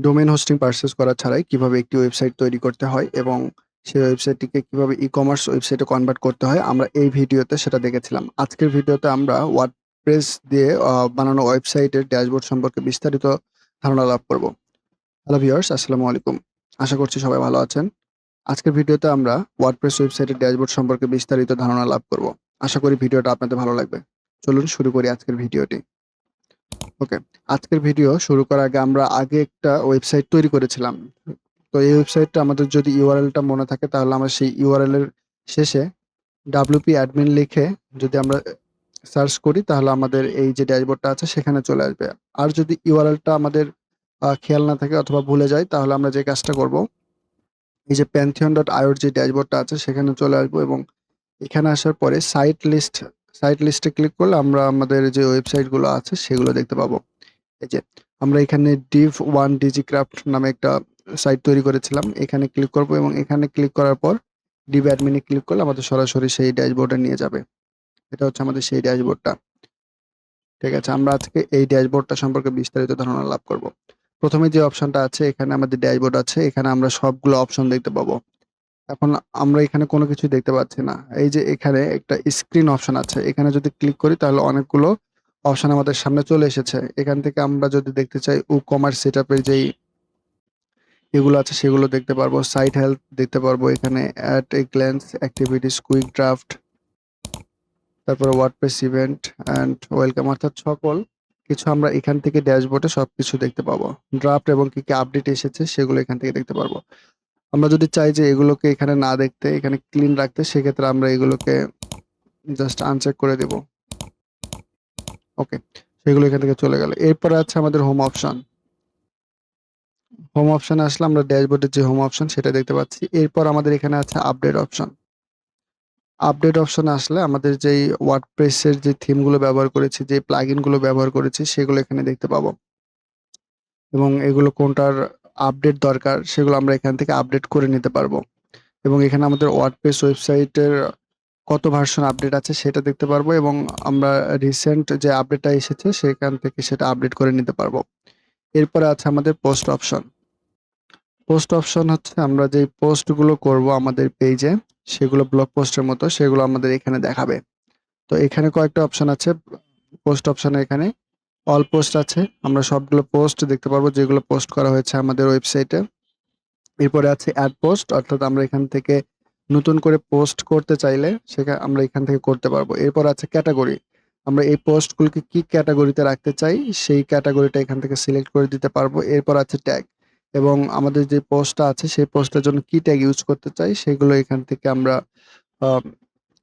Domain hosting purchase করা ছাড়াই কিভাবে একটি ওয়েবসাইট তৈরি করতে হয় এবং সেই ওয়েবসাইটটিকে কিভাবে ই-কমার্স ওয়েবসাইটে কনভার্ট করতে হয় আমরা এই ভিডিওতে সেটা দেখেছিলাম। আজকের ভিডিওতে আমরা ওয়ার্ডপ্রেস দিয়ে বানানো ওয়েবসাইটের ড্যাশবোর্ড সম্পর্কে বিস্তারিত ধারণা লাভ করব। হ্যালো ভিউয়ার্স, আসসালামু আলাইকুম। আশা করছি সবাই ভালো আছেন। আজকের ভিডিওতে আমরা ওয়ার্ডপ্রেস ওয়েবসাইটের ড্যাশবোর্ড সম্পর্কে বিস্তারিত ধারণা লাভ করব। আশা করি ভিডিওটা আপনাদের ভালো লাগবে। চলুন শুরু করি আজকের ভিডিওটি। ওকে, আজকের ভিডিও শুরু করার আগে আমরা একটা ওয়েবসাইট তৈরি করেছিলাম। তো এই ওয়েবসাইটটা আমাদের যদি ইউআরএলটা মনে থাকে তাহলে আমরা সেই ইউআরএল এর শেষে wp admin লিখে যদি আমরা সার্চ করি তাহলে আমাদের এই যে ড্যাশবোর্ডটা আছে সেখানে চলে আসবে। আর যদি ইউআরএলটা আমাদের খেয়াল না থাকে অথবা ভুলে যাই তাহলে আমরা যে কাজটা করব, এই যে pantheon.io যে ড্যাশবোর্ডটা আছে সেখানে চলে আসবো এবং এখানে আসার পরে সাইট লিস্টে ক্লিক করলে আমরা আমাদের যে ওয়েবসাইটগুলো আছে সেগুলো দেখতে পাবো। এই যে আমরা এখানে div1 digicraft নামে একটা সাইট তৈরি করেছিলাম, এখানে ক্লিক করব এবং এখানে ক্লিক করার পর div admin এ ক্লিক করলে আমাদের সরাসরি সেই ড্যাশবোর্ডে নিয়ে যাবে। এটা হচ্ছে আমাদের সেই ড্যাশবোর্ডটা। ঠিক আছে, আমরা আজকে এই ড্যাশবোর্ডটা সম্পর্কে বিস্তারিত ধারণা লাভ করব। প্রথমে যে অপশনটা আছে এখানে আমাদের ড্যাশবোর্ড আছে, এখানে আমরা সবগুলো অপশন দেখতে পাবো। এখন আমরা এখানে কোনো কিছুই দেখতে পাচ্ছি না। এই যে এখানে একটা স্ক্রিন অপশন আছে, এখানে যদি ক্লিক করি তাহলে অনেকগুলো অপশন আমাদের সামনে চলে এসেছে। এখান থেকে আমরা যদি দেখতে চাই কমার্স সেটআপের যেই এগুলো আছে সেগুলো দেখতে পারবো, সাইট হেলথ দেখতে পারবো, এখানে at a glance, activities, quick draft, তারপরে ওয়ার্ডপ্রেস ইভেন্ট অ্যান্ড ওয়েলকাম, অর্থাৎ সকল কিছু আমরা এখান থেকে ড্যাশবোর্ডে সবকিছু দেখতে পাবো। ড্রাফট এবং কি কি আপডেট এসেছে সেগুলো এখান থেকে দেখতে পারবো। আমরা যদি চাই যে এগুলোকে এখানে না দেখতে, এখানে ক্লিন রাখতে, সেক্ষেত্রে আমরা এগুলোকে জাস্ট আনচেক করে দেব। ওকে, সেগুলো এখান থেকে চলে গেল। এরপরে আছে আমাদের হোম অপশন। হোম অপশনে আসলে আমরা ড্যাশবোর্ডের যে হোম অপশন সেটা দেখতে পাচ্ছি। এরপর আমাদের এখানে আছে আপডেট অপশন। আপডেট অপশনে আসলে আমাদের যেই ওয়ার্ডপ্রেসের যে থিমগুলো ব্যবহার করেছি, যে প্লাগইনগুলো ব্যবহার করেছি সেগুলো এখানে দেখতে পাবো এবং এগুলো কোনটার আপডেট দরকার সেগুলো আমরা এখান থেকে আপডেট করে নিতে পারবো এবং এখানে আমাদের ওয়ার্ডপ্রেস ওয়েবসাইটের কত ভার্সন আপডেট আছে সেটা দেখতে পারবো এবং আমরা রিসেন্ট যে আপডেটটা এসেছে সেখান থেকে সেটা আপডেট করে নিতে পারবো। এরপরে আছে আমাদের পোস্ট অপশন। পোস্ট অপশন হচ্ছে আমরা যেই পোস্টগুলো করব আমাদের পেজে, সেগুলো ব্লগ পোস্টের মতো, সেগুলো আমাদের এখানে দেখাবে। তো এখানে কয়েকটা অপশন আছে। পোস্ট অপশনে এখানে অল পোস্ট আছে, আমরা সবগুলো পোস্ট দেখতে পারবো যেগুলো পোস্ট করা হয়েছে আমাদের ওয়েবসাইটে। এরপরে আছে অ্যাড পোস্ট, অর্থাৎ আমরা এখান থেকে নতুন করে পোস্ট করতে চাইলে সেটা আমরা এখান থেকে করতে পারবো। এরপর আছে ক্যাটাগরি, আমরা এই পোস্টগুলোকে কি ক্যাটাগরিতে রাখতে চাই সেই ক্যাটাগরিটা এখান থেকে সিলেক্ট করে দিতে পারবো। এরপর আছে ট্যাগ, এবং আমাদের যে পোস্টটা আছে সেই পোস্টের জন্য কি ট্যাগ ইউজ করতে চাই সেগুলো এখান থেকে আমরা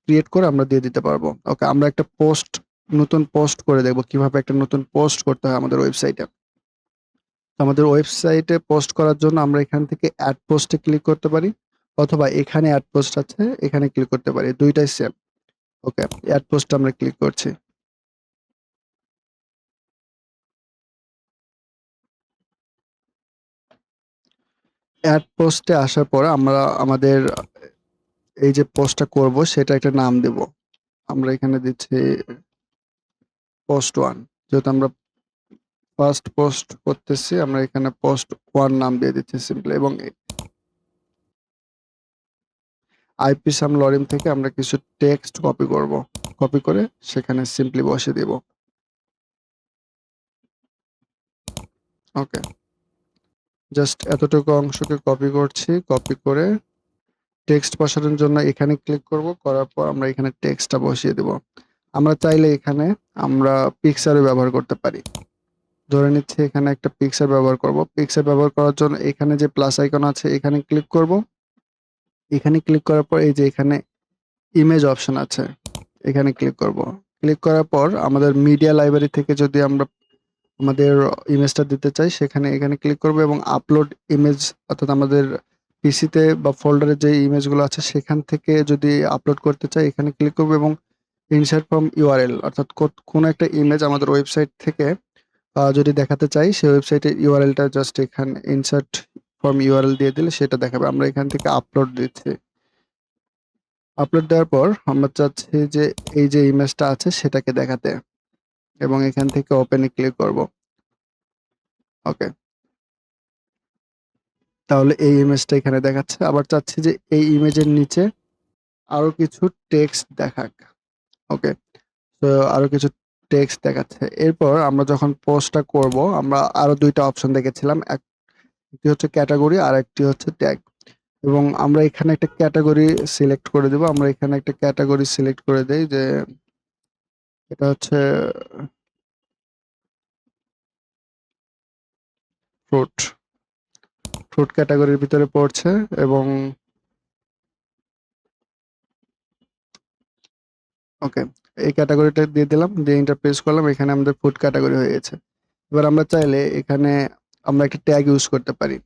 ক্রিয়েট করে আমরা দিয়ে দিতে পারবো। ওকে, আমরা একটা নতুন পোস্ট করে দেখবো কিভাবে একটা নতুন পোস্ট করতে হয় আমাদের ওয়েবসাইটে। আমাদের ওয়েবসাইটে পোস্ট করার জন্য আমরা এখান থেকে অ্যাড পোস্টে ক্লিক করতে পারি অথবা এখানে অ্যাড পোস্ট আছে এখানে ক্লিক করতে পারি, দুইটাই সেম। ওকে, অ্যাড পোস্ট আমরা ক্লিক করছি। অ্যাড পোস্টে আসার পর আমরা আমাদের এই যে পোস্টটা করব সেটা একটা নাম দেব। আমরা এখানে দিচ্ছি পোস্ট ওয়ান, যেহেতু আমরা ফার্স্ট পোস্ট করতেছি আমরা এখানে পোস্ট ওয়ান নাম দিয়ে দিচ্ছি সিম্পলি, এবং আইপি সাম লরিম থেকে আমরা কিছু টেক্সট কপি করব, কপি করে সেখানে সিম্পলি বসিয়ে দেব। ওকে, জাস্ট এতটুকু অংশকে কপি করছি, কপি করে টেক্সট বসানোর জন্য এখানে ক্লিক করব, করার পর আমরা এখানে টেক্সটটা বসিয়ে দেব। আমরা চাইলে এখানে আমরা পিকচারও ব্যবহার করতে পারি। ধরে নিচ্ছি এখানে একটা পিকচার ব্যবহার করব। পিকচার ব্যবহার করার জন্য এখানে যে প্লাস আইকন আছে এখানে ক্লিক করব। এখানে ক্লিক করার পর এই যে এখানে ইমেজ অপশন আছে এখানে ক্লিক করব। ক্লিক করার পর আমাদের মিডিয়া লাইব্রেরি থেকে যদি আমরা আমাদের ইমেজটা দিতে চাই সেখানে এখানে ক্লিক করব এবং আপলোড ইমেজ, অর্থাৎ আমাদের পিসিতে বা ফোল্ডারে যে ইমেজগুলো আছে সেখান থেকে যদি আপলোড করতে চাই এখানে ক্লিক করব এবং ইনসার্ট ফ্রম ইউআরএল, অর্থাৎ কোনো একটা ইমেজ আমাদের ওয়েবসাইট থেকে যদি দেখাতে চাই সেই ওয়েবসাইটের ইউআরএলটা জাস্ট এখানে ইনসার্ট ফ্রম ইউআরএল দিয়ে দিলে সেটা দেখাবে। আমরা এখান থেকে আপলোড দিচ্ছি। আপলোড দেওয়ার পর আমরা চাচ্ছি যে এই যে ইমেজটা আছে সেটাকে দেখাতে, এবং এখান থেকে ওপেনে ক্লিক করব। ওকে, তাহলে এই ইমেজটা এখানে দেখাচ্ছে। আবার চাচ্ছি যে এই ইমেজের নিচে আরো কিছু টেক্সট দেখাক। ওকে, তো আরো কিছু টেক্সট দেখাচ্ছে। এরপর আমরা যখন পোস্টটা করব আমরা আরো দুইটা অপশন দেখেছিলাম, একটি হচ্ছে ক্যাটাগরি আর একটি হচ্ছে ট্যাগ। এবং আমরা এখানে একটা ক্যাটাগরি সিলেক্ট করে দেব। আমরা এখানে একটা ক্যাটাগরি সিলেক্ট করে দেই যে এটা হচ্ছে ফ্রুট। ফ্রুট ক্যাটাগরির ভিতরে পড়ছে এবং ওকে, এই ক্যাটাগরিটা দিয়ে দিলাম, দিয়ে এন্টার প্রেস করলাম। এখানে আমাদের ফুড ক্যাটাগরি হয়ে গেছে। এবার আমরা চাইলে এখানে আমরা একটা ট্যাগ ইউজ করতে পারি।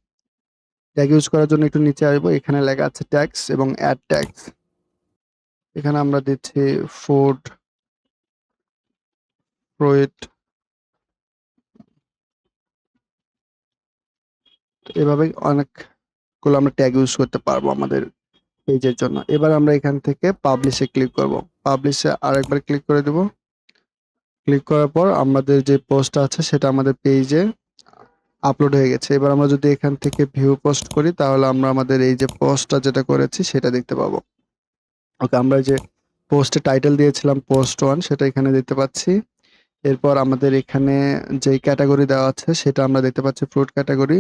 ট্যাগ ইউজ করার জন্য একটু নিচে আসবো, এখানে লেখা আছে ট্যাগস এবং অ্যাড ট্যাগস। এখানে আমরা দিচ্ছি ফুড, ফ্রুইট, এভাবে অনেকগুলো আমরা ট্যাগ ইউজ করতে পারবো আমাদের পেজের জন্য। এবার আমরা এখান থেকে পাবলিশে ক্লিক করব। পাবলিশে আরেকবার ক্লিক করে দেব। ক্লিক করার পর আমাদের যে পোস্টটা আছে সেটা আমাদের পেজে আপলোড হয়ে গেছে। এবার আমরা যদি এখান থেকে ভিউ পোস্ট করি তাহলে আমরা আমাদের এই যে পোস্টটা যেটা করেছি সেটা দেখতে পাবো। ওকে, আমরা যে পোস্টে টাইটেল দিয়েছিলাম পোস্ট 1 সেটা এখানে দেখতে পাচ্ছি। এরপর আমাদের এখানে যেই ক্যাটাগরি দেওয়া আছে সেটা আমরা দেখতে পাচ্ছি ফ্রুট ক্যাটাগরি,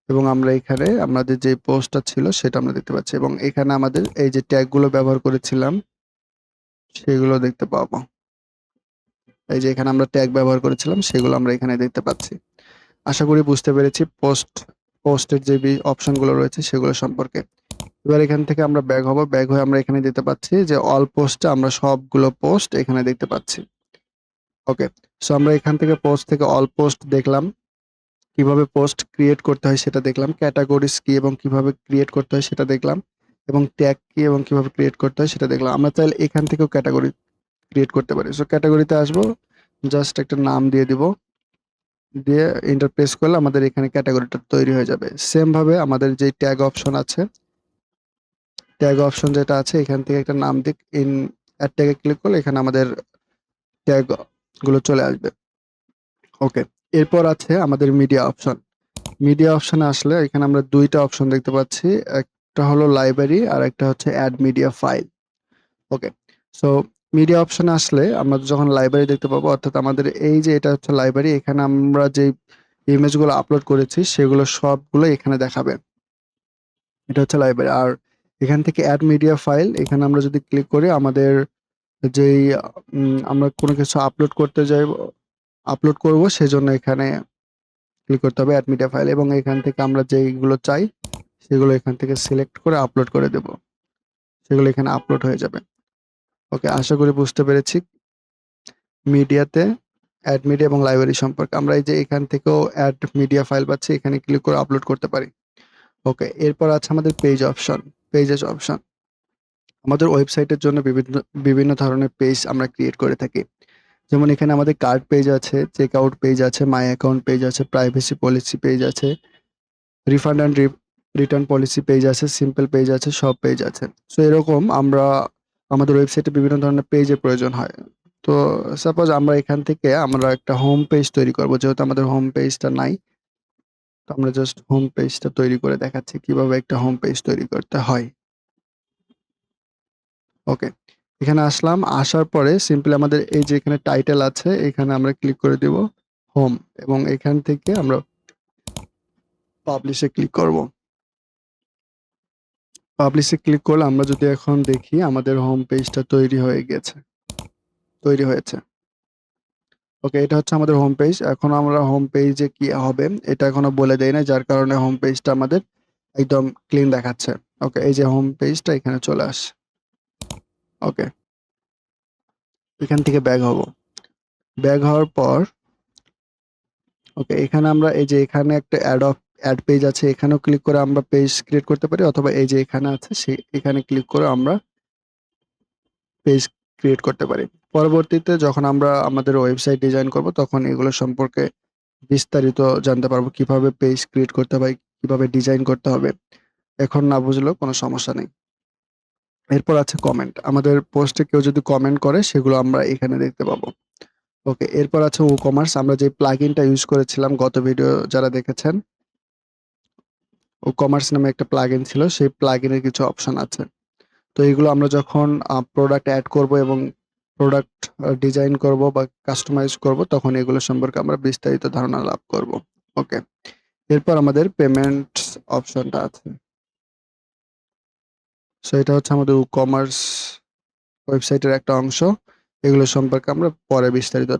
এবং আমরা এখানে আমাদের যে পোস্টটা ছিল সেটা আমরা দেখতে পাচ্ছি, এবং এখানে আমাদের এই যে ট্যাগগুলো ব্যবহার করেছিলাম সেগুলো দেখতে পাবো। এই যে এখানে আমরা ট্যাগ ব্যবহার করেছিলাম সেগুলো আমরা এখানে দেখতে পাচ্ছি। আশা করি বুঝতে পেরেছি পোস্টের যে অপশনগুলো রয়েছে সেগুলো সম্পর্কে। এবার এখান থেকে আমরা ব্যাক হব। ব্যাক হয়ে আমরা এখানে দিতে পাচ্ছি যে অল পোস্টে আমরা সবগুলো পোস্ট এখানে দেখতে পাচ্ছি। ওকে, সো আমরা এখান থেকে পোস্ট থেকে অল পোস্ট দেখলাম, কিভাবে পোস্ট ক্রিয়েট করতে হয় সেটা দেখলাম, ক্যাটাগরিজ কি এবং কিভাবে ক্রিয়েট করতে হয় সেটা দেখলাম, এবং ট্যাগ কি এবং কিভাবে ক্রিয়েট করতে হয় সেটা দেখলাম। আমরা চাইলে এখান থেকেও ক্যাটাগরি ক্রিয়েট করতে পারি। সো ক্যাটাগরিতে আসবো, জাস্ট একটা নাম দিয়ে দিব, দিয়ে এন্টার প্রেস করলে আমাদের এখানে ক্যাটাগরিটা তৈরি হয়ে যাবে। সেম ভাবে আমাদের যে ট্যাগ অপশন আছে, ট্যাগ অপশন যেটা আছে এখান থেকে একটা নাম দিক, ইন অ্যাড ট্যাগে ক্লিক করলে এখানে আমাদের ট্যাগ গুলো চলে আসবে। ওকে, এরপর আছে আমাদের মিডিয়া অপশন। মিডিয়া অপশনে আসলে এখানে আমরা দুইটা অপশন দেখতে পাচ্ছি, একটা হলো লাইব্রেরি আর একটা হচ্ছে অ্যাড মিডিয়া ফাইল। ওকে, সো মিডিয়া অপশনে আসলে আমরা যখন লাইব্রেরি দেখতে পাবো, অর্থাৎ আমাদের এই যে এটা হচ্ছে লাইব্রেরি, এখানে আমরা যে ইমেজগুলো আপলোড করেছি সেগুলো সবগুলো এখানে দেখাবে। এটা হচ্ছে লাইব্রেরি। আর এখান থেকে অ্যাড মিডিয়া ফাইল, এখানে আমরা যদি ক্লিক করি আমাদের যেই আমরা কোনো কিছু আপলোড করব সেজন্য এখানে ক্লিক করতে হবে অ্যাড মিডিয়া ফাইল, এবং এখান থেকে আমরা যেইগুলো চাই সেগুলো এখান থেকে সিলেক্ট করে আপলোড করে দেব। সেগুলো এখানে আপলোড হয়ে যাবে। ওকে, আশা করি বুঝতে পেরেছি মিডিয়াতে অ্যাড মিডিয়া এবং লাইব্রেরি সম্পর্কে। আমরা এই যে এখান থেকেও অ্যাড মিডিয়া ফাইল পাচ্ছি, এখানে ক্লিক করে আপলোড করতে পারি। ওকে, এরপর আছে আমাদের পেজ অপশন। পেজেস অপশন আমাদের ওয়েবসাইটের জন্য বিভিন্ন বিভিন্ন ধরনের পেজ আমরা ক্রিয়েট করে থাকি। যেমন এখানে আমাদের কার্ড পেজ আছে, চেকআউট পেজ আছে, মাই অ্যাকাউন্ট পেজ আছে, প্রাইভেসি পলিসি পেজ আছে, refund and return policy page আছে, সিম্পল পেজ আছে, সব পেজ আছে। সো এরকম আমরা আমাদের ওয়েবসাইটে বিভিন্ন ধরনের পেজের প্রয়োজন হয়। তো সাপোজ আমরা এখান থেকে আমরা একটা হোম পেজ তৈরি করব, যেহেতু আমাদের হোম পেজটা নাই। তো আমরা জাস্ট হোম পেজটা তৈরি করে দেখাচ্ছি কিভাবে একটা হোম পেজ তৈরি করতে হয়। ওকে, এখানে আসলাম, আসার পরে সিম্পলি আমাদের এই যে এখানে টাইটেল আছে এখানে আমরা ক্লিক করে দিব হোম, এবং এখান থেকে আমরা পাবলিশে ক্লিক করব। পাবলিশে ক্লিক করলে আমরা যদি এখন দেখি আমাদের হোম পেজটা তৈরি হয়েছে। ওকে, এটা হচ্ছে আমাদের হোম পেজ। এখন আমরা হোম পেজে কি হবে এটা এখনো বলে দেই না, যার কারণে হোম পেজটা আমাদের একদম ক্লিন দেখাচ্ছে। ওকে, এই যে হোম পেজটা এখানে চলে আসে। ওকে, এখান থেকে ব্যাক হব। ব্যাক হওয়ার পর ওকে, এখানে আমরা এই যে এখানে একটা অ্যাড পেজ আছে, এখানেও ক্লিক করে আমরা পেজ ক্রিয়েট করতে পারি, অথবা এই যে এখানে আছে এখানে ক্লিক করে আমরা পেজ ক্রিয়েট করতে পারি। পরবর্তীতে যখন আমরা আমাদের ওয়েবসাইট ডিজাইন করব তখন এগুলো সম্পর্কে বিস্তারিত জানতে পারবো, কিভাবে পেজ ক্রিয়েট করতে হবে, কিভাবে ডিজাইন করতে হবে। এখন না বুঝলেও কোনো সমস্যা নেই। এরপর আছে কমেন্ট। আমাদের পোস্টে কেউ যদি কমেন্ট করে সেগুলো আমরা এখানে দেখতে পাবো। ওকে, এরপর আছে WooCommerce। আমরা যে প্লাগইনটা ইউজ করেছিলাম গত ভিডিও যারা দেখেছেন, কমার্স নামে একটা প্লাগইন ছিল, সেই প্লাগইনের কিছু অপশন আছে। তো এগুলো আমরা যখন প্রোডাক্ট অ্যাড করব এবং প্রোডাক্ট ডিজাইন করব বা কাস্টমাইজ করব, তখন এগুলো সম্পর্কে আমরা বিস্তারিত ধারণা লাভ করব। ওকে, এরপর আমাদের পেমেন্টস অপশনটা আছে। সো এটা হচ্ছে আমাদের কমার্স ওয়েবসাইটের একটা অংশ। এগুলো সম্পর্কে আমরা পরে বিস্তারিত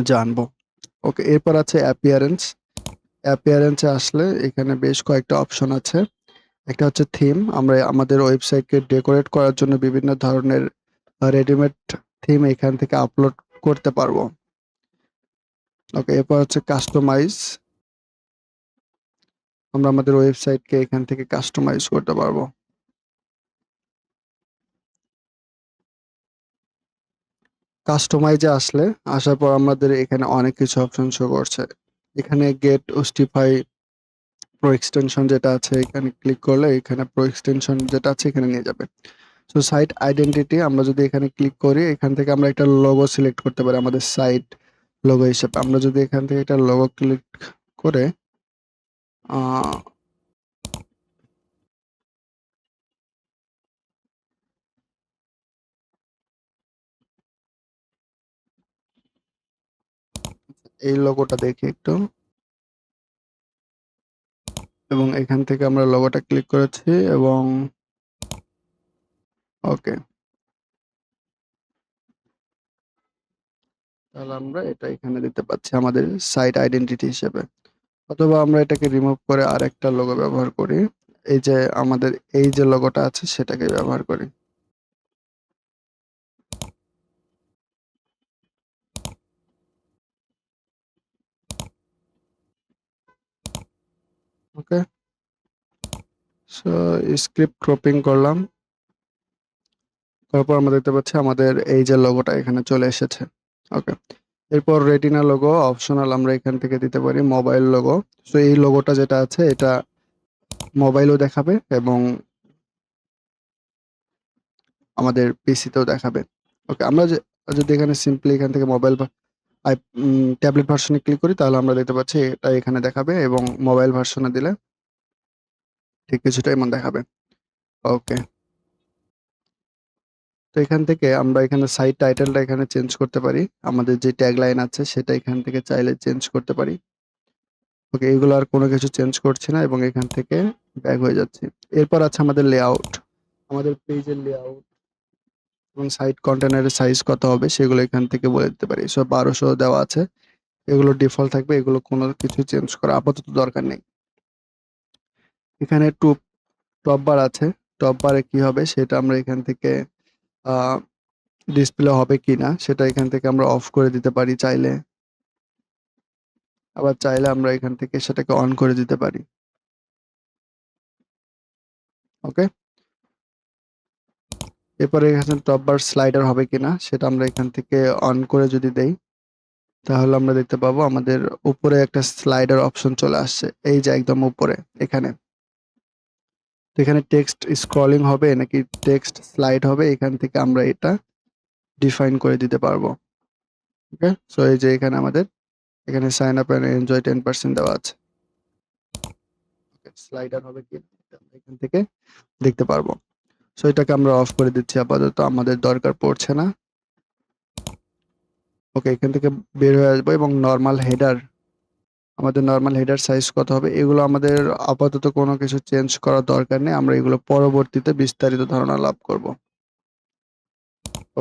জানবো। ওকে, এরপর আছে অ্যাপিয়ারেন্স। অ্যাপিয়ারেন্সে আসলে এখানে বেশ কয়েকটা অপশন আছে। একটা হচ্ছে থিম, আমরা আমাদের ওয়েবসাইটকে ডেকোরেট করার জন্য বিভিন্ন ধরনের রেডিমেড থিম এখান থেকে আপলোড করতে পারবো। ওকে, এরপর হচ্ছে কাস্টমাইজ, আমরা আমাদের ওয়েবসাইটকে এখান থেকে কাস্টমাইজ করতে পারবো। কাস্টমাইজে আসার পর আমাদের এখানে অনেক কিছু অপশন শো করছে। এখানে গেট ওস্টিফাই প্রো এক্সটেনশন যেটা আছে, এখানে ক্লিক করলে এখানে প্রো এক্সটেনশন যেটা আছে এখানে নিয়ে যাবে। সো সাইট আইডেন্টিটি, আমরা যদি এখানে ক্লিক করি, এখান থেকে আমরা একটা লোগো সিলেক্ট করতে পারি আমাদের সাইট লোগো হিসেবে। আমরা যদি এখান থেকে একটা লোগো ক্লিক করে এই লোগোটা দেখি একটু, এবং এখান থেকে আমরা লোগোটা ক্লিক করেছি এবং ওকে, তাহলে আমরা এটা এখানে দিতে পাচ্ছি আমাদের সাইট আইডেন্টিটি হিসেবে। অথবা আমরা এটাকে রিমুভ করে আরেকটা লোগো ব্যবহার করি, এই যে আমাদের এই যে লোগোটা আছে সেটাকে ব্যবহার করি। ওকে, সো স্ক্রিপ্ট ক্রপিং করলাম, তারপর আমরা দেখতে পাচ্ছি আমাদের এই যে লোগোটা এখানে চলে এসেছে। ওকে, এরপর রেটিনা লোগো অপশনাল, আমরা এখান থেকে দিতে পারি মোবাইল লোগো। সো এই লোগোটা যেটা আছে এটা মোবাইলও দেখাবে এবং আমাদের পিসিতেও দেখাবে। ওকে, আমরা যদি এখানে সিম্পলি এখান থেকে মোবাইল বা ট্যাবলেট ভার্সনে ক্লিক করি, তাহলে আমরা দেখতে পাচ্ছি এটা এখানে দেখাবে, এবং মোবাইল ভার্সনে দিলে ঠিক কিছুটা এমন দেখাবে। ওকে, তো এখান থেকে আমরা এখানে সাইট টাইটেলটা এখানে চেঞ্জ করতে পারি, আমাদের যে ট্যাগলাইন আছে সেটা এখান থেকে চাইলে চেঞ্জ করতে পারি। ওকে, এগুলো আর কোনো কিছু চেঞ্জ করছি না এবং এখান থেকে ব্যাক হয়ে যাচ্ছি। এরপর আছে আমাদের লেআউট, আমাদের পেজের লেআউট এবং সাইট কন্টেনারের সাইজ কত হবে সেগুলো এখান থেকে বলে দিতে পারি। সো 1200 দেওয়া আছে, এগুলো ডিফল্ট থাকবে, এগুলো কোনো কিছু চেঞ্জ করা আপাতত দরকার নেই। এখানে টপ বার আছে, টপ বারে কি হবে সেটা আমরা এখান থেকে ডিসপ্লে হবে কিনা সেটা এখান থেকে আমরা অফ করে দিতে পারি চাইলে, আবার চাইলে আমরা এখান থেকে সেটাকে অন করে দিতে পারি। ওকে, এরপরে এখানে টপ বার স্লাইডার হবে কিনা সেটা আমরা এখান থেকে অন করে যদি দেই, তাহলে আমরা দেখতে পাবো আমাদের উপরে একটা স্লাইডার অপশন চলে আসছে, এই যে একদম উপরে এখানে। তো এখানে টেক্সট স্ক্রলিং হবে নাকি টেক্সট স্লাইড হবে, এখান থেকে আমরা এটা ডিফাইন করে দিতে পারবো। ওকে, সো এই যে এখানে আমাদের এখানে সাইন আপ এন্ড এনজয় 10% দেওয়া আছে। স্লাইডার হবে কি আমরা এখান থেকে দেখতে পারবো। সো এটাকে আমরা অফ করে দিচ্ছি, আপাতত আমাদের দরকার পড়ছে না। ওকে, এখান থেকে বের হয়ে আসবো এবং নর্মাল হেডার, আমাদের নর্মাল হেডার সাইজ কত হবে এগুলো আমাদের আপাতত কোনো কিছু চেঞ্জ করার দরকার নেই, আমরা এগুলো পরবর্তীতে বিস্তারিত ধারণা লাভ করব।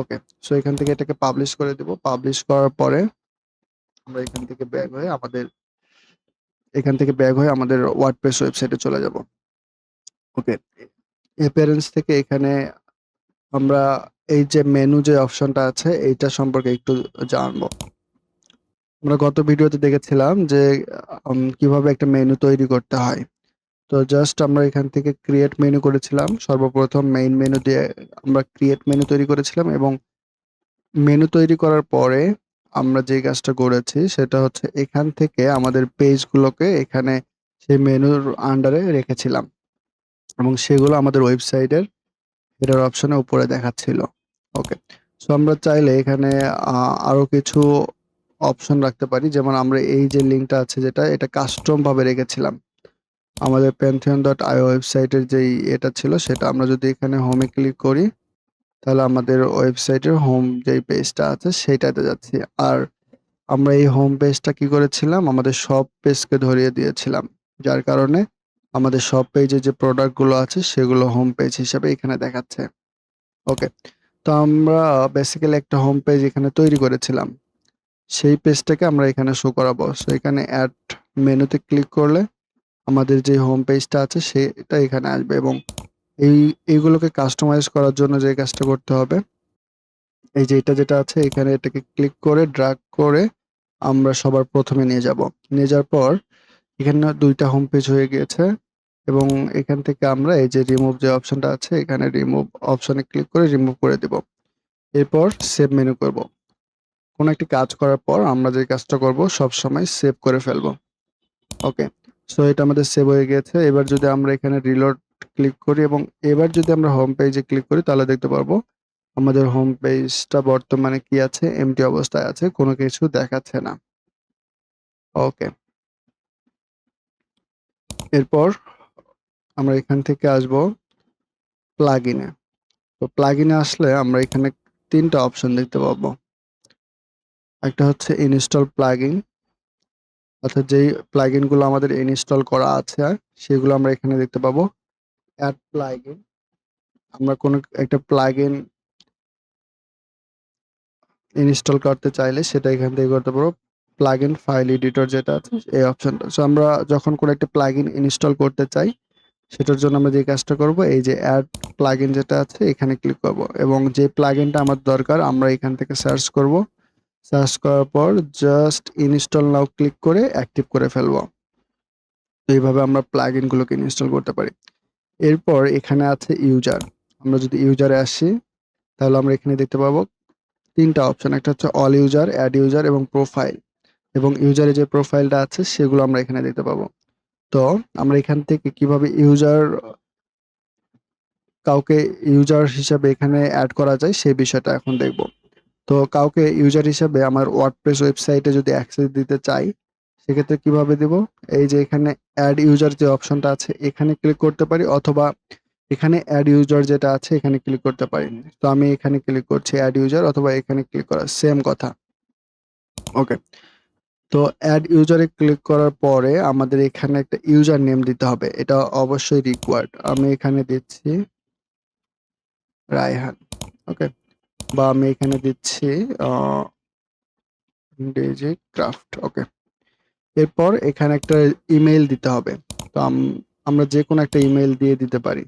ওকে, সো এখান থেকে এটাকে পাবলিশ করে দেব, পাবলিশ করার পরে আমরা এখান থেকে ব্যাক হয়ে আমাদের ওয়ার্ডপ্রেস ওয়েবসাইটে চলে যাব। ওকে, অ্যাপিয়ারেন্স থেকে এখানে আমরা এই যে মেনু যে অপশনটা আছে এইটা সম্পর্কে একটু জানবো। আমরা গত ভিডিওতে দেখেছিলাম যে কিভাবে একটা মেনু তৈরি করতে হয়। তো জাস্ট আমরা এখান থেকে ক্রিয়েট মেনু করেছিলাম, সর্বপ্রথম মেইন মেনু দিয়ে আমরা ক্রিয়েট মেনু তৈরি করেছিলাম, এবং মেনু তৈরি করার পরে আমরা যে কাজটা করেছি সেটা হচ্ছে এখান থেকে আমাদের পেজগুলোকে এখানে সেই মেনুর আন্ডারে রেখেছিলাম, এবং সেগুলো আমাদের ওয়েবসাইটের হেডার অপশনে উপরে দেখাচ্ছিল। ওকে, সো আমরা চাইলে এখানে আরো কিছু অপশন রাখতে পারি, যেমন আমরা এই যে লিঙ্কটা আছে যেটা এটা কাস্টম ভাবে রেখেছিলাম, আমাদের pantheon.io ওয়েবসাইটের যেই এটা ছিল সেটা আমরা যদি এখানে হোমে ক্লিক করি তাহলে আমাদের ওয়েবসাইটের হোম যেই পেজটা আছে সেইটাতে যাচ্ছি। আর আমরা এই হোম পেজটা কি করেছিলাম, আমাদের সব পেজকে ধরিয়ে দিয়েছিলাম, যার কারণে আমাদের সব পেজে যে প্রোডাক্টগুলো আছে সেগুলো হোম পেজ হিসেবে এখানে দেখাচ্ছে। ওকে, তো আমরা বেসিক্যালি একটা হোম পেজ এখানে তৈরি করেছিলাম, সেই পেজটাকে আমরা এখানে শো করাবো। সো এখানে অ্যাড মেনুতে ক্লিক করলে আমাদের যে হোম পেজটা আছে সেটা এখানে আসবে এবং এইগুলোকে কাস্টমাইজ করার জন্য যে কাজটা করতে হবে, এই যে এটা যেটা আছে এখানে এটাকে ক্লিক করে ড্র্যাগ করে আমরা সবার প্রথমে নিয়ে যাব। নিয়ে যাওয়ার পর এখানে ২টা হোম পেজ হয়ে গিয়েছে এবং এখান থেকে আমরা এই যে রিমুভ যে অপশনটা আছে এখানে রিমুভ অপশনে ক্লিক করে রিমুভ করে দেব। এরপর সেভ মেনু করব। কোনো একটি কাজ করার পর আমরা যে কাজটা করব সবসময় সেভ করে ফেলবো। ওকে, সো এটা আমাদের সেভ হয়ে গেছে। এবার যদি আমরা এখানে রিলোড ক্লিক করি এবং এবার যদি আমরা হোম পেজে ক্লিক করি তাহলে দেখতে পারবো আমাদের হোম পেজটা বর্তমানে কি আছে, এমটি অবস্থায় আছে, কোনো কিছু দেখাচ্ছে না। ওকে, এরপর আমরা এখান থেকে আসব প্লাগইনে। তো প্লাগইনে আসলে আমরা এখানে ৩টা অপশন দেখতে পাবো। একটা হচ্ছে ইনস্টল প্লাগইন, অর্থাৎ যেই প্লাগইনগুলো আমাদের ইনস্টল করা আছে সেগুলো আমরা এখানে দেখতে পাবো। অ্যাড প্লাগইন, আমরা কোনো একটা প্লাগইন ইনস্টল করতে চাইলে সেটা এখান থেকে করতে পারবো। প্লাগইন ফাইল এডিটর যেটা আছে এই অপশনটা। সো আমরা যখন কোনো একটা প্লাগইন ইনস্টল করতে চাই সেটার জন্য আমরা যে কাজটা করব এই যে অ্যাড প্লাগইন যেটা আছে এখানে ক্লিক করব এবং যে প্লাগইনটা আমার দরকার আমরা এখান থেকে সার্চ করব। সার্চ করার পর জাস্ট ইনস্টল নাও ক্লিক করে অ্যাক্টিভ করে ফেলবো। তো এইভাবে আমরা প্লাগইনগুলোকে ইনস্টল করতে পারি। এরপর এখানে আছে ইউজার। আমরা যদি ইউজারে আসি তাহলে আমরা এখানে দেখতে পাবো ৩টা অপশন। একটা হচ্ছে অল ইউজার, অ্যাড ইউজার এবং প্রোফাইল। এবং ইউজারে যে প্রোফাইলটা আছে সেগুলো আমরা এখানে দেখতে পাবো। তো আমরা এখান থেকে কিভাবে কাউকে ইউজার হিসাবে এখানে অ্যাড করা যায় সেই বিষয়টা এখন দেখব। তো কাউকে ইউজার হিসাবে আমার ওয়ার্ডপ্রেস ওয়েবসাইটে যদি অ্যাক্সেস দিতে চাই সেক্ষেত্রে কিভাবে দেব, এই যে এখানে অ্যাড ইউজার যে অপশনটা আছে এখানে ক্লিক করতে পারি অথবা এখানে অ্যাড ইউজার যেটা আছে এখানে ক্লিক করতে পারি। তো আমি এখানে ক্লিক করছি অ্যাড ইউজার, অথবা এখানে ক্লিক করা সেম কথা। ওকে, তো অ্যাড ইউজারে ক্লিক করার পরে আমাদের এখানে একটা ইউজার নেম দিতে হবে, এটা অবশ্যই রিকোয়ার্ড। আমি এখানে দিচ্ছি রায়হান। ওকে, বা আমি এখানে দিচ্ছি ডিজি ক্রাফট। ওকে, এরপর এখানে একটা ইমেইল দিতে হবে। তো আমরা যে কোনো একটা ইমেইল দিয়ে দিতে পারি।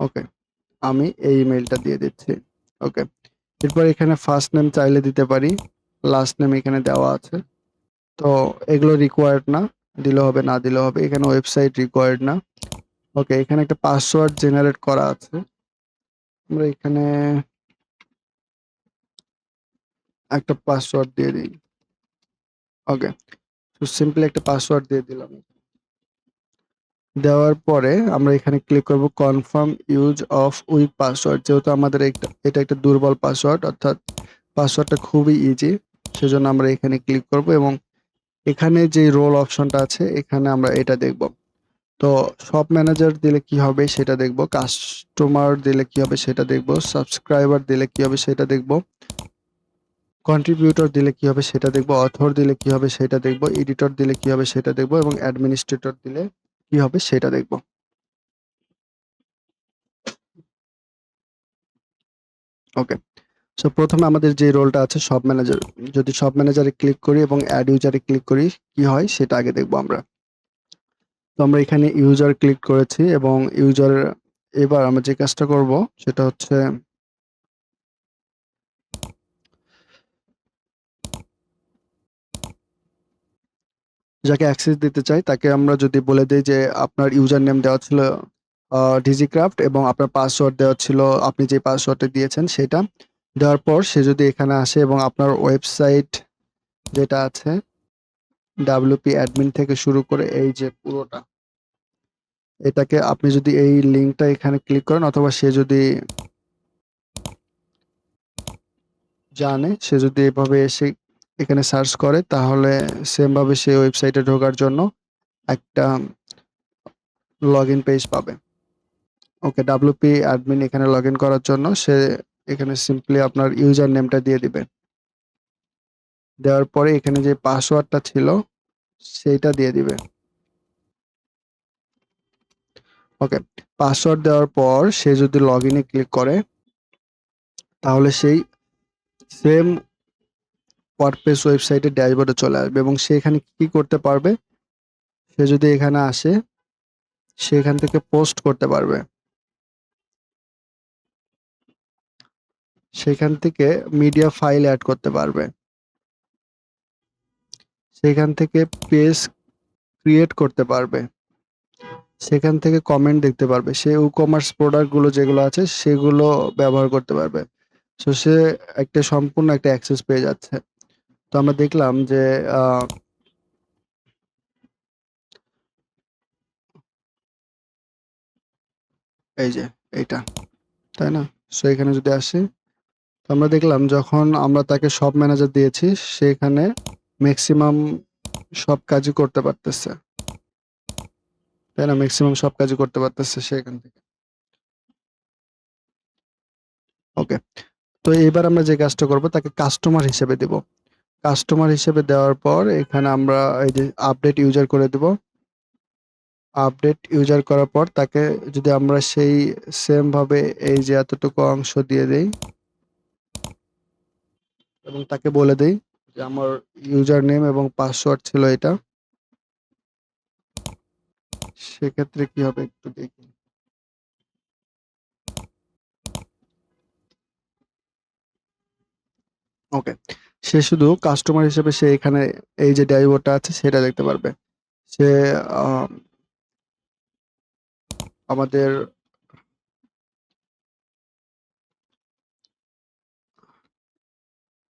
ওকে, আমি এই ইমেইলটা দিয়ে দিচ্ছি। ওকে, এরপর এখানে ফার্স্ট নেম চাইলে দিতে পারি, লাস্ট নেম এখানে দেওয়া আছে। তো এগুলো রিকোয়ার্ড না, দিলে হবে না দিলে হবে। এখানে ওয়েবসাইট রিকোয়ার্ড না। ওকে, এখানে একটা পাসওয়ার্ড জেনারেট করা আছে, আমরা এখানে একটা পাসওয়ার্ড দিয়ে দিই। ওকে, তো সিম্পলি একটা পাসওয়ার্ড দিয়ে দিলাম। দেওয়ার পরে আমরা এখানে ক্লিক করব confirm use of week password. যেহেতু আমাদের এটা একটা দুর্বল পাসওয়ার্ড, অর্থাৎ পাসওয়ার্ডটা খুবই ইজি, সেজন্য আমরা এখানে ক্লিক করব এবং এখানে যে রোল অপশনটা আছে এখানে আমরা এটা দেখব। তো শপ ম্যানেজার দিলে কি হবে সেটা দেখব, কাস্টমার দিলে কি হবে সেটা দেখব, সাবস্ক্রাইবার দিলে কি হবে সেটা দেখব, কন্ট্রিবিউটর দিলে কি হবে সেটা দেখব, অথর দিলে কি হবে সেটা দেখব, এডিটর দিলে কি হবে সেটা দেখব এবং অ্যাডমিনিস্ট্রেটর দিলে কি হবে সেটা দেখব। ওকে, সো প্রথমে আমাদের যে রোলটা আছে শপ ম্যানেজার, যদি শপ ম্যানেজারে ক্লিক করি এবং অ্যাড ইউজারে ক্লিক করি কি হয় সেটা আগে দেখব আমরা। তো আমরা এখানে ইউজার ক্লিক করেছি এবং ইউজার, এবার আমরা যে কাজটা করব সেটা হচ্ছে যাকে অ্যাক্সেস দিতে চাই তাকে আমরা যদি বলে দিই যে আপনার ইউজার নেম দেওয়া ছিল ডিজিক্রাফট এবং আপনার পাসওয়ার্ড দেওয়া ছিল আপনি যে পাসওয়ার্ডটা দিয়েছেন সেটা, দেওয়ার পর সে যদি এখানে আসে এবং আপনার ওয়েবসাইট যেটা আছে ডাব্লিউপি অ্যাডমিন থেকে শুরু করে এই যে পুরোটা, এটাকে আপনি যদি এই লিঙ্কটা এখানে ক্লিক করেন অথবা সে যদি জানে, সে যদি এভাবে এসে এখানে সার্চ করে তাহলে সেম ভাবে সে ওয়েবসাইটে ঢোকার জন্য একটা লগইন পেজ পাবে। ওকে, ডাব্লিউপি অ্যাডমিন এখানে লগইন করার জন্য সে এখানে সিম্পলি আপনার ইউজার নেমটা দিয়ে দিবে। দেওয়ার পরে এখানে যে পাসওয়ার্ডটা ছিল সেইটা দিয়ে দিবে। ওকে, পাসওয়ার্ড দেওয়ার পর সে যদি লগইনে ক্লিক করে তাহলে সেই সেম ওয়ার্ডপ্রেস ওয়েবসাইটের ড্যাশবোর্ডে চলে আসবে এবং সে এখানে কি করতে পারবে, সে যদি এখানে আসে সে এখান থেকে পোস্ট করতে পারবে। সেখান থেকে মিডিয়া ফাইল অ্যাড করতে পারবে, সেখান থেকে পেজ ক্রিয়েট করতে পারবে, সেখান থেকে কমেন্ট দেখতে পারবে, সে ই কমার্স প্রোডাক্টগুলো যেগুলো আছে সেগুলো ব্যবহার করতে পারবে। সো সে একটা সম্পূর্ণ একটা অ্যাক্সেস পেয়ে যাচ্ছে। তো আমরা দেখলাম যে এই যে এইটা, তাই না? সো এখানে যদি আসি তো আমরা দেখলাম যখন আমরা তাকে শপ ম্যানেজার দিয়েছি সেখানে ম্যাক্সিমাম সব কাজই করতে পারতেছে, তাই না? ম্যাক্সিমাম সব কাজই করতে পারতেছে সে এখান থেকে। ওকে, তো এবার আমরা যে কাজটা করব তাকে কাস্টমার হিসেবে দেব। কাস্টমার হিসেবে দেওয়ার পর এখানে আমরা এই যে আপডেট ইউজার করে দেব। আপডেট ইউজার করার পর তাকে যদি আমরা সেই সেম ভাবে এই যে এতটুকু অংশ দিয়ে দেই এবং তাকে বলে দেই যে আমার ইউজার নেম এবং পাসওয়ার্ড ছিল এটা, সেক্ষেত্রে কি হবে একটু দেখি। ওকে, সে শুধু কাস্টমার হিসেবে সে এখানে এই যে ড্যাশবোর্ডটা আছে সেটা দেখতে পারবে। সে আহ, আমাদের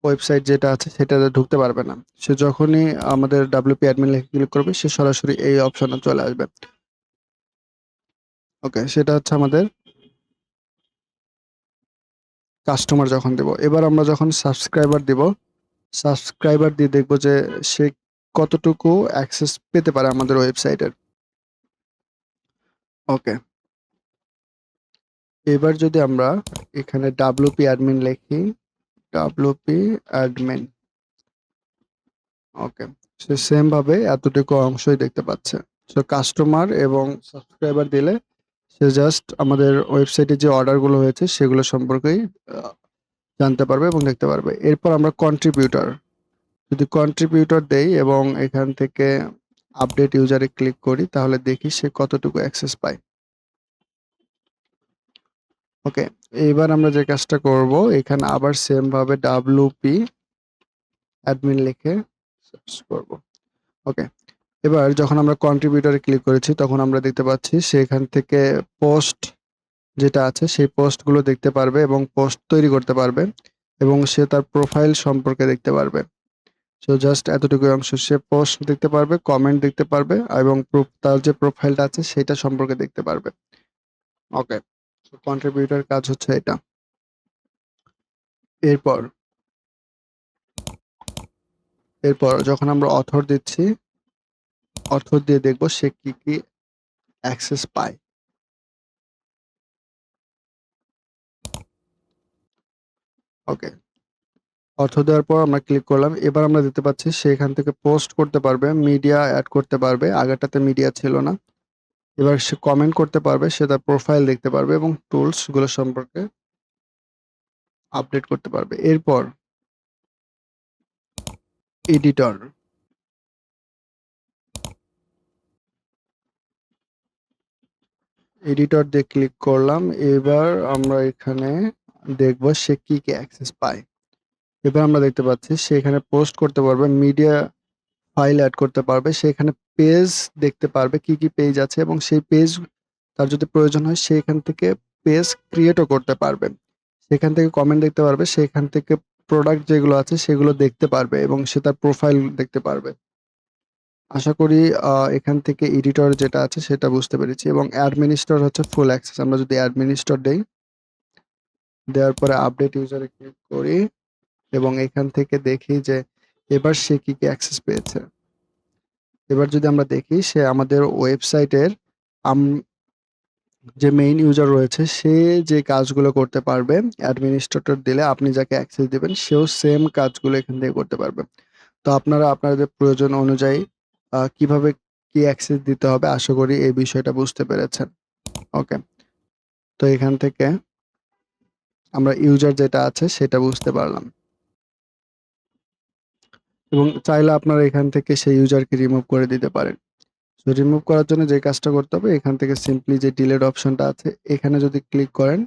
ওয়েবসাইট যেটা আছে সেটাতে ঢুকতে পারবে না। সে যখনই আমাদের ডাব্লিউপি অ্যাডমিন লিখে ক্লিক করবে সে সরাসরি এই অপশনে চলে আসবে। ওকে, সেটা হচ্ছে আমাদের কাস্টমার যখন দেব। এবার আমরা যখন সাবস্ক্রাইবার দিব, সাবস্ক্রাইবার দিয়ে দেখব যে সে কতটুকু অ্যাক্সেস পেতে পারে আমাদের ওয়েবসাইটের। ওকে, এবার যদি আমরা এখানে ডাব্লিউপি অ্যাডমিন লিখি, ডাব্লিউপি অ্যাডমিন, ওকে, সে সেম ভাবে এতটুকু অংশই দেখতে পাচ্ছে। সো কাস্টমার এবং সাবস্ক্রাইবার দিলে সে জাস্ট আমাদের ওয়েবসাইটে যে অর্ডারগুলো হয়েছে সেগুলো সম্পর্কেই জানতে পারবে এবং দেখতে পারবে। এরপর আমরা কন্ট্রিবিউটর, যদি কন্ট্রিবিউটর দেই এবং এখান থেকে আপডেট ইউজারে ক্লিক করি তাহলে দেখি সে কতটুকু অ্যাক্সেস পায়। ওকে, এবার আমরা যে কাজটা করব এখানে আবার সেম ভাবে ডাব্লিউপি অ্যাডমিন লিখে সার্চ করব। ওকে, এবার যখন আমরা কন্ট্রিবিউটরে ক্লিক করেছি তখন আমরা দেখতে পাচ্ছি সেখান থেকে পোস্ট যেটা আছে সেই পোস্টগুলো দেখতে পারবে এবং পোস্ট তৈরি করতে পারবে এবং সে তার প্রোফাইল সম্পর্কে দেখতে পারবে। সো জাস্ট এতটুকু অংশ, সে পোস্ট দেখতে পারবে, কমেন্ট দেখতে পারবে এবং তার যে প্রোফাইলটা আছে সেটা সম্পর্কে দেখতে পারবে। ওকে, সো কন্ট্রিবিউটর কাজ হচ্ছে এটা। এরপর এরপর যখন আমরা অথর দিচ্ছি, অথর দিয়ে দেখব সে কি কি অ্যাক্সেস পায়। ওকে, অর্থ দেওয়ার পর আমরা ক্লিক করলাম। এবার আমরা দেখতে পাচ্ছি সে এখান থেকে পোস্ট করতে পারবে, মিডিয়া অ্যাড করতে পারবে, আগেরটাতে মিডিয়া ছিল না। এবার সে কমেন্ট করতে পারবে, সে তার প্রোফাইল দেখতে পারবে এবং টুলস গুলো সম্পর্কে আপডেট করতে পারবে। এরপর এডিটর, এডিটর দিয়ে ক্লিক করলাম। এবার আমরা এখানে দেখব সে কি কি অ্যাক্সেস পায়। এবার আমরা দেখতে পাচ্ছি সে এখানে পোস্ট করতে পারবে, মিডিয়া ফাইল অ্যাড করতে পারবে, সে এখানে পেজ দেখতে পারবে কি কি পেজ আছে এবং সেই পেজ তার যদি প্রয়োজন হয় সেখান থেকে পেজ ক্রিয়েটও করতে পারবে, সেখান থেকে কমেন্ট দেখতে পারবে, সেখান থেকে প্রোডাক্ট যেগুলো আছে সেগুলো দেখতে পারবে এবং সে তার প্রোফাইল দেখতে পারবে। আশা করি এখান থেকে এডিটর যেটা আছে সেটা বুঝতে পেরেছি এবং অ্যাডমিনিস্টর হচ্ছে ফুল অ্যাক্সেস। আমরা যদি অ্যাডমিনিস্টর দেই, দেওয়ার পরে আপডেট ইউজারে ক্লিক করি এবং এখান থেকে দেখি যে এবার সে কি কি অ্যাক্সেস পেয়েছে। এবার যদি আমরা দেখি সে আমাদের ওয়েবসাইটের আম যে মেইন ইউজার রয়েছে সে যে কাজগুলো করতে পারবে, অ্যাডমিনিস্ট্রেটর দিলে আপনি যাকে অ্যাক্সেস দিবেন সেও সেম কাজগুলো এখান থেকে করতে পারবে। তো আপনারা আপনাদের প্রয়োজন অনুযায়ী কিভাবে কি অ্যাক্সেস দিতে হবে আশা করি এই বিষয়টা বুঝতে পেরেছেন। ওকে। তো এখান থেকে আমরা ইউজার যেটা আছে সেটা বুঝতে পারলাম এবং চাইলে আপনারা এখান থেকে সেই ইউজারকে রিমুভ করে দিতে পারেন। তো রিমুভ করার জন্য যে কাজটা করতে হবে এখান থেকে সিম্পলি যে ডিলিট অপশনটা আছে এখানে যদি ক্লিক করেন,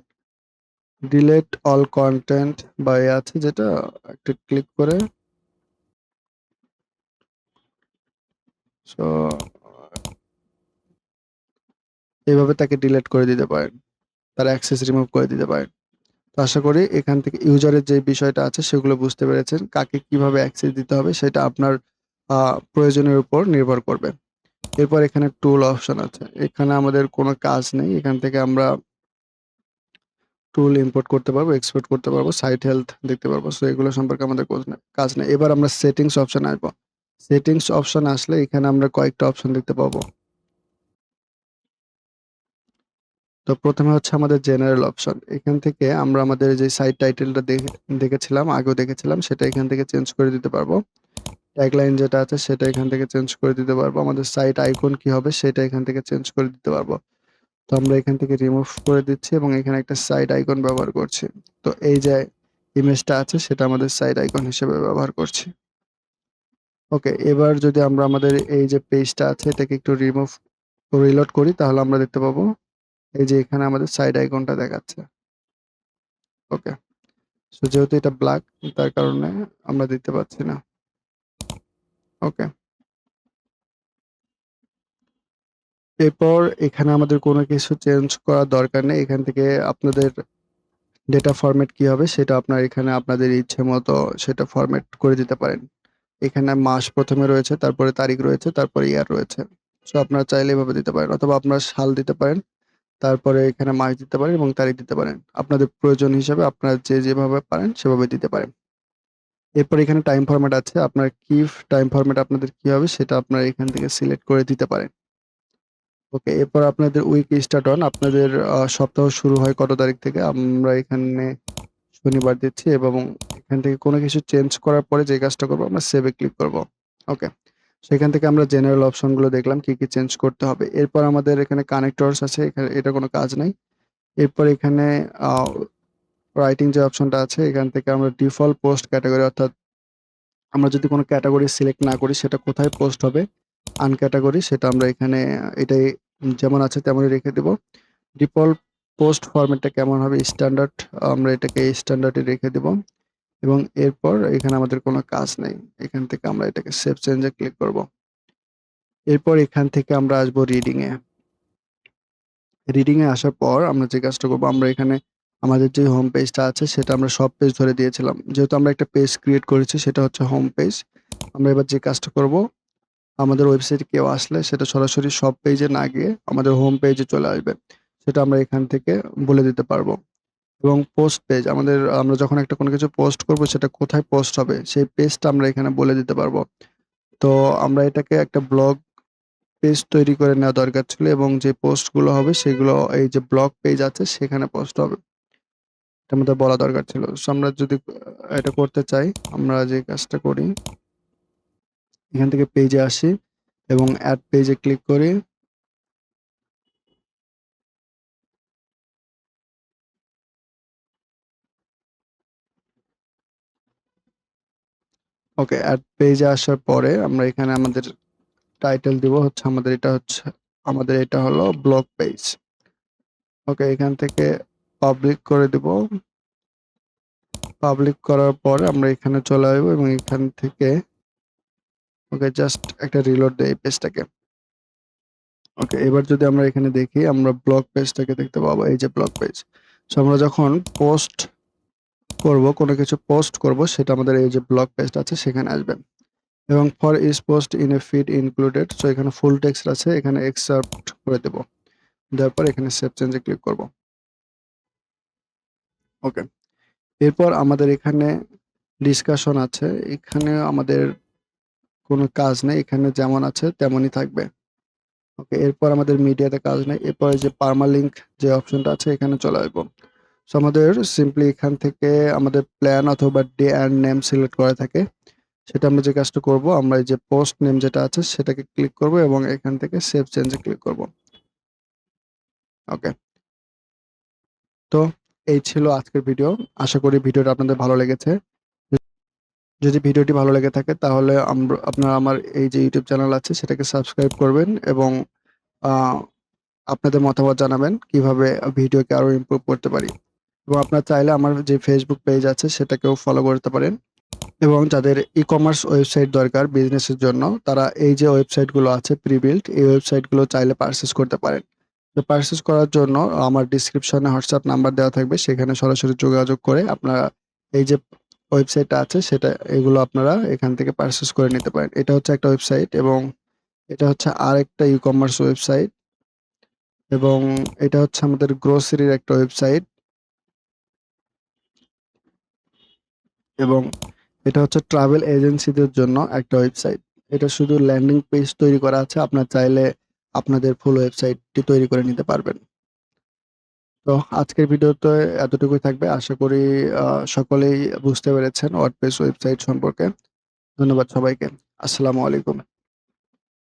ডিলিট অল কন্টেন্ট বা এ আছে যেটা একটা ক্লিক করে সো এইভাবে তাকে ডিলিট করে দিতে পারেন, তার অ্যাক্সেস রিমুভ করে দিতে পারেন। তো আশা করি এখান থেকে ইউজারের যে বিষয়টা আছে সেগুলো বুঝতে পেরেছেন, কাকে কিভাবে অ্যাক্সেস দিতে হবে সেটা আপনার প্রয়োজনের উপর নির্ভর করবে। এরপর এখানে টুল অপশন আছে, এখানে আমাদের কোনো কাজ নেই, এখান থেকে আমরা টুল ইম্পোর্ট করতে পারবো, এক্সপোর্ট করতে পারবো, সাইট হেলথ দেখতে পারবো। সো এগুলো সম্পর্কে আমাদের কাজ নেই। এবার আমরা সেটিংস অপশন আসবো। সেটিংস অপশন আসলে এখানে আমরা কয়েকটা অপশন দেখতে পাবো। তো প্রথমে হচ্ছে আমাদের জেনারেল অপশন, এখান থেকে আমরা আমাদের যে সাইট টাইটেলটা দেখেছিলাম আগেও দেখেছিলাম সেটা এখান থেকে চেঞ্জ করে দিতে পারবো। ট্যাগলাইন যেটা আছে সেটা এখান থেকে চেঞ্জ করে দিতে পারবো। আমাদের সাইট আইকন কি হবে সেটা এখান থেকে চেঞ্জ করে দিতে পারবো। তো আমরা এখান থেকে রিমুভ করে দিচ্ছি এবং এখানে একটা সাইড আইকন ব্যবহার করছি। তো এই যে ইমেজটা আছে সেটা আমাদের সাইড আইকন হিসেবে ব্যবহার করছি। ওকে, এবার যদি আমরা আমাদের এই যে পেজটা আছে এটাকে একটু রিলোড করি তাহলে আমরা দেখতে পাবো এই যে এখানে আমাদের সাইড আইকনটা দেখাচ্ছে। ওকে, সো যেহেতু এটা ব্ল্যাক তার কারণে আমরা দেখতে পাচ্ছি না। ওকে, এরপর এখানে আমাদের কোনো কিছু চেঞ্জ করার দরকার নেই। এখান থেকে আপনাদের ডেটা ফরম্যাট কি হবে সেটা আপনার এখানে আপনাদের ইচ্ছে মতো সেটা ফরম্যাট করে দিতে পারেন। এখানে মাস প্রথমে রয়েছে, তারপরে তারিখ রয়েছে, তারপরে ইয়ার রয়েছে। সো আপনারা চাইলে এভাবে দিতে পারেন অথবা আপনারা সাল দিতে পারেন, তারপরে এখানে মাস দিতে পারেন এবং তারিখ দিতে পারেন। আপনাদের প্রয়োজন হিসাবে আপনারা যেভাবে পারেন সেভাবে দিতে পারেন। এরপর এখানে টাইম ফরম্যাট আছে, আপনার কি টাইম ফরম্যাট আপনাদের কি হবে সেটা আপনারা এখান থেকে সিলেক্ট করে দিতে পারেন। ওকে, এরপর আপনাদের উইক স্টার্ট অন, আপনাদের সপ্তাহ শুরু হয় কত তারিখ থেকে, আমরা এখানে শনিবার দিচ্ছি এবং এখান থেকে কোনো কিছু চেঞ্জ করার পরে যে কাজটা করবো আমরা সেভে ক্লিক করব। ওকে, সেখান থেকে আমরা জেনারেল অপশনগুলো দেখলাম কি কি চেঞ্জ করতে হবে। এরপর আমাদের এখানে কানেক্টরস আছে, এখানে এটা কোনো কাজ নাই। এরপর এখানে রাইটিং যে অপশনটা আছে এখান থেকে আমরা ডিফল্ট পোস্ট ক্যাটাগরি, অর্থাৎ আমরা যদি কোনো ক্যাটাগরি সিলেক্ট না করি সেটা কোথায় পোস্ট হবে আনক্যাটাগরি সেটা আমরা এখানে এটাই যেমন আছে তেমনই রেখে দেব। ডিফল্ট পোস্ট ফরম্যাটটা কেমন হবে স্ট্যান্ডার্ড, আমরা এটাকে স্ট্যান্ডার্ডে রেখে দেব এবং এরপর এখানে আমাদের কোনো কাজ নেই। এখান থেকে আমরা এটাকে সেভ চেঞ্জে ক্লিক করব। এরপর এখান থেকে আমরা আসবো রিডিংয়ে। রিডিংয়ে আসার পর আমরা যে কাজটা করবো আমরা এখানে আমাদের যে হোম পেজটা আছে সেটা আমরা সব পেজ ধরে দিয়েছিলাম, যেহেতু আমরা একটা পেজ ক্রিয়েট করেছি সেটা হচ্ছে হোম পেজ। আমরা এবার যে কাজটা করব আমাদের ওয়েবসাইটে কেউ আসলে সেটা সরাসরি সব পেজে না গিয়ে আমাদের হোম পেজে চলে আসবে, সেটা আমরা এখান থেকে বলে দিতে পারবো। এবং পোস্ট পেজ আমরা যখন একটা কোনো কিছু পোস্ট করব সেটা কোথায় পোস্ট হবে সেই পেজটা আমরা এখানে বলে দিতে পারবো। তো আমরা এটাকে একটা ব্লগ পেজ তৈরি করে নেওয়া দরকার ছিল এবং যে পোস্টগুলো হবে সেগুলো এই যে ব্লগ পেজ আছে সেখানে পোস্ট হবে, এটা আমাদের বলা দরকার ছিল। সো আমরা যদি এটা করতে চাই আমরা যে কাজটা করি এখান থেকে পেজে আসি এবং অ্যাড পেজে ক্লিক করি। ওকে, অ্যাড পেজে আসার পরে আমরা এখানে আমাদের টাইটেল দিব হচ্ছে আমাদের এটা হলো ব্লগ পেজ। ওকে, এখান থেকে পাবলিক করে দিব। পাবলিক করার পরে আমরা এখানে চলে আসবো এবং এখান থেকে ওকে জাস্ট একটা রিলোড দেই পেজটাকে। ওকে, এবার যদি আমরা এখানে দেখি আমরা ব্লগ পেজটাকে দেখতে পাবো, এই যে ব্লগ পেজ। সো আমরা যখন পোস্ট করব কোনো কিছু পোস্ট করব সেটা আমাদের এই যে ব্লগ পেজটা আছে সেখানে আসবে এবং for is post in a feed included, so এখানে ফুল টেক্সট আছে এখানে এক্সেপ্ট করে দেব, দেওয়ার পর এখানে সেভ চেঞ্জে ক্লিক করব। ওকে, এরপর আমাদের এখানে ডিসকাশন আছে, এখানে আমাদের কোনো কাজ নেই। এখানে যেমন আছে তেমনই থাকবে। ওকে, এরপর আমাদের মিডিয়াতে কাজ নেই। এরপরে যে পার্মালিংক যে অপশনটা আছে এখানে চলে আসবো। সো আমাদের সিম্পলি এখান থেকে আমাদের প্ল্যান অথবা ডে অ্যান্ড নেম সিলেক্ট করা থাকে। সেটা আমরা যে কাজটা করব, আমরা এই যে পোস্ট নেম যেটা আছে সেটাকে ক্লিক করব এবং এখান থেকে সেভ চেঞ্জে ক্লিক করব। ওকে, তো এই ছিল আজকের ভিডিও। আশা করি ভিডিওটা আপনাদের ভালো লেগেছে। যদি ভিডিওটি ভালো লেগে থাকে তাহলে আপনারা আমার এই যে ইউটিউব চ্যানেল আছে সেটাকে সাবস্ক্রাইব করবেন এবং আহ, আপনাদের মতামত জানাবেন কিভাবে ভিডিওকে আরো ইমপ্রুভ করতে পারি। এবং আপনারা চাইলে আমার যে ফেসবুক পেজ আছে সেটাকেও ফলো করতে পারেন। এবং যাদের ই-কমার্স ওয়েবসাইট দরকার বিজনেসের জন্য, তারা এই যে ওয়েবসাইটগুলো আছে প্রি-বিল্ট, এই ওয়েবসাইটগুলো চাইলে পারচেজ করতে পারেন। তো পারচেজ করার জন্য আমার ডিসক্রিপশনে হোয়াটসঅ্যাপ নাম্বার দেওয়া থাকবে, সেখানে সরাসরি যোগাযোগ করে আপনারা এই যে ওয়েবসাইটটা আছে সেটা এগুলো আপনারা এখান থেকে পারচেজ করে নিতে পারেন। এটা হচ্ছে একটা ওয়েবসাইট এবং এটা হচ্ছে আরেকটা ই-কমার্স ওয়েবসাইট এবং এটা হচ্ছে আমাদের গ্রোসারির একটা ওয়েবসাইট এবং এটা হচ্ছে ট্রাভেল এজেন্সিদের জন্য একটা ওয়েবসাইট। এটা শুধু ল্যান্ডিং পেজ তৈরি করা আছে, আপনার চাইলে আপনাদের ফুল ওয়েবসাইটটি তৈরি করে নিতে পারবেন। তো আজকের ভিডিওতে এতটুকুই থাকবে। আশা করি সকলেই বুঝতে পেরেছেন ওয়ার্ডপ্রেস ওয়েবসাইট সম্পর্কে। ধন্যবাদ সবাইকে। আসসালামু আলাইকুম।